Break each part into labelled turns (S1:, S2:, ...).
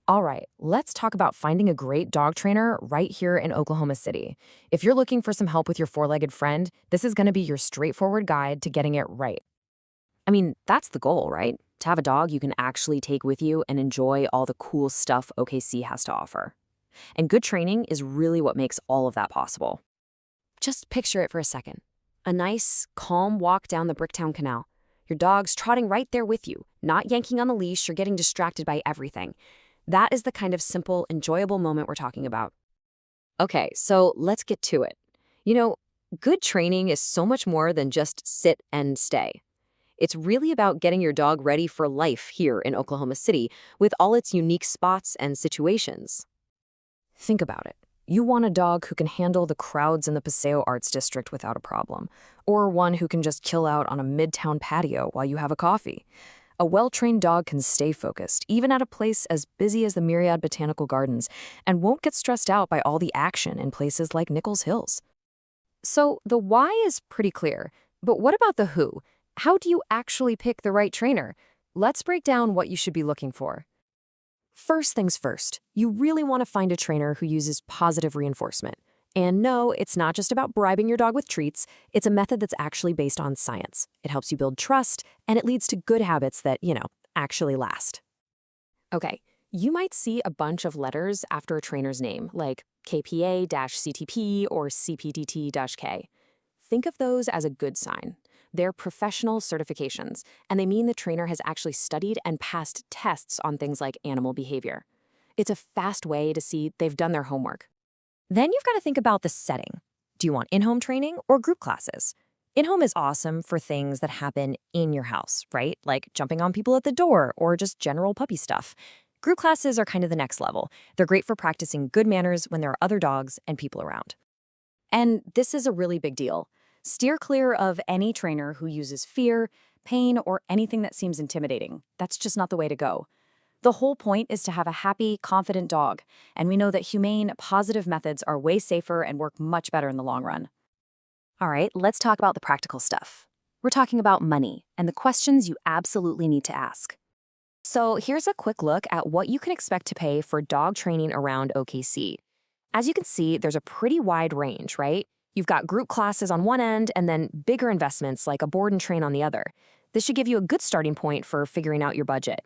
S1: All right, let's talk about finding a great dog trainer right here in Oklahoma City. If you're looking for some help with your four-legged friend, this is going to be your straightforward guide to getting it right.
S2: I mean, that's the goal, right? To have a dog you can actually take with you and enjoy all the cool stuff OKC has to offer. And good training is really what makes all of that possible. Just picture it for a second. A nice, calm walk down the Bricktown Canal. Your dog's trotting right there with you, not yanking on the leash or getting distracted by everything. That is the kind of simple, enjoyable moment we're talking about. Okay, so let's get to it. You know, good training is so much more than just sit and stay. It's really about getting your dog ready for life here in Oklahoma City with all its unique spots and situations.
S1: Think about it. You want a dog who can handle the crowds in the Paseo Arts District without a problem, or one who can just chill out on a midtown patio while you have a coffee. A well-trained dog can stay focused, even at a place as busy as the Myriad Botanical Gardens, and won't get stressed out by all the action in places like Nichols Hills. So the why is pretty clear, but what about the who? How do you actually pick the right trainer? Let's break down what you should be looking for. First things first, you really want to find a trainer who uses positive reinforcement. And no, it's not just about bribing your dog with treats. It's a method that's actually based on science. It helps you build trust, and it leads to good habits that, actually last. Okay, you might see a bunch of letters after a trainer's name, like KPA-CTP or CPDT-K. Think of those as a good sign. They're professional certifications, and they mean the trainer has actually studied and passed tests on things like animal behavior. It's a fast way to see they've done their homework. Then you've got to think about the setting. Do you want in-home training or group classes? In-home is awesome for things that happen in your house, right? Like jumping on people at the door or just general puppy stuff. Group classes are kind of the next level. They're great for practicing good manners when there are other dogs and people around. And this is a really big deal. Steer clear of any trainer who uses fear, pain, or anything that seems intimidating. That's just not the way to go. The whole point is to have a happy, confident dog, and we know that humane, positive methods are way safer and work much better in the long run.
S2: All right, let's talk about the practical stuff. We're talking about money and the questions you absolutely need to ask.
S1: So here's a quick look at what you can expect to pay for dog training around OKC. As you can see, there's a pretty wide range, right? You've got group classes on one end and then bigger investments like a board and train on the other. This should give you a good starting point for figuring out your budget.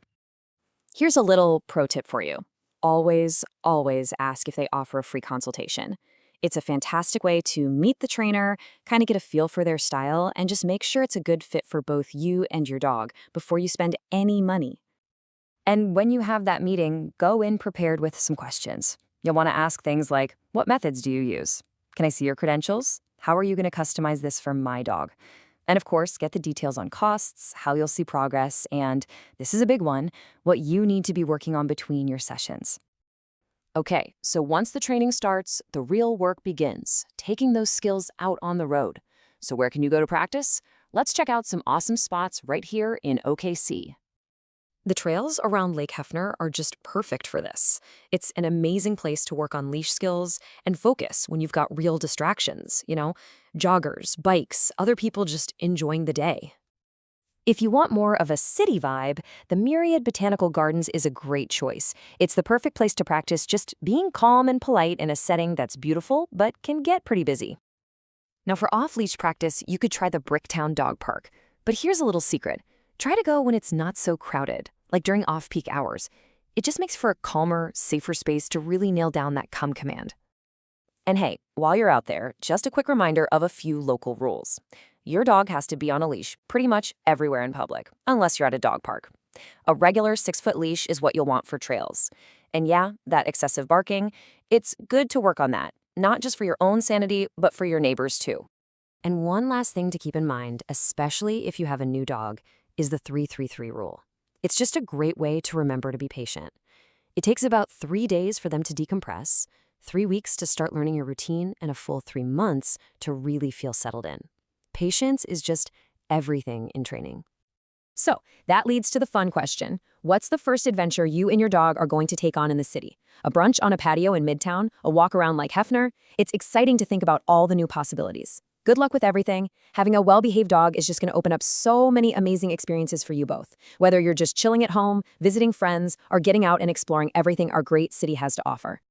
S2: Here's a little pro tip for you. Always, always ask if they offer a free consultation. It's a fantastic way to meet the trainer, kind of get a feel for their style, and just make sure it's a good fit for both you and your dog before you spend any money.
S1: And when you have that meeting, go in prepared with some questions. You'll want to ask things like, what methods do you use? Can I see your credentials? How are you going to customize this for my dog? And of course, get the details on costs, how you'll see progress, and, this is a big one, what you need to be working on between your sessions. Okay, so once the training starts, the real work begins, taking those skills out on the road. So where can you go to practice? Let's check out some awesome spots right here in OKC. The trails around Lake Hefner are just perfect for this. It's an amazing place to work on leash skills and focus when you've got real distractions, joggers, bikes, other people just enjoying the day. If you want more of a city vibe, the Myriad Botanical Gardens is a great choice. It's the perfect place to practice just being calm and polite in a setting that's beautiful but can get pretty busy. Now for off-leash practice, you could try the Bricktown Dog Park. But here's a little secret. Try to go when it's not so crowded, like during off-peak hours. It just makes for a calmer, safer space to really nail down that come command. And hey, while you're out there, just a quick reminder of a few local rules. Your dog has to be on a leash pretty much everywhere in public, unless you're at a dog park. A regular 6-foot leash is what you'll want for trails. And yeah, that excessive barking, it's good to work on that, not just for your own sanity, but for your neighbors too. And one last thing to keep in mind, especially if you have a new dog, is the 3-3-3 rule. It's just a great way to remember to be patient. It takes about 3 days for them to decompress, 3 weeks to start learning your routine, and a full 3 months to really feel settled in. Patience is just everything in training. So that leads to the fun question. What's the first adventure you and your dog are going to take on in the city? A brunch on a patio in Midtown? A walk around Lake Hefner? It's exciting to think about all the new possibilities.
S2: Good luck with everything. Having a well-behaved dog is just going to open up so many amazing experiences for you both, whether you're just chilling at home, visiting friends, or getting out and exploring everything our great city has to offer.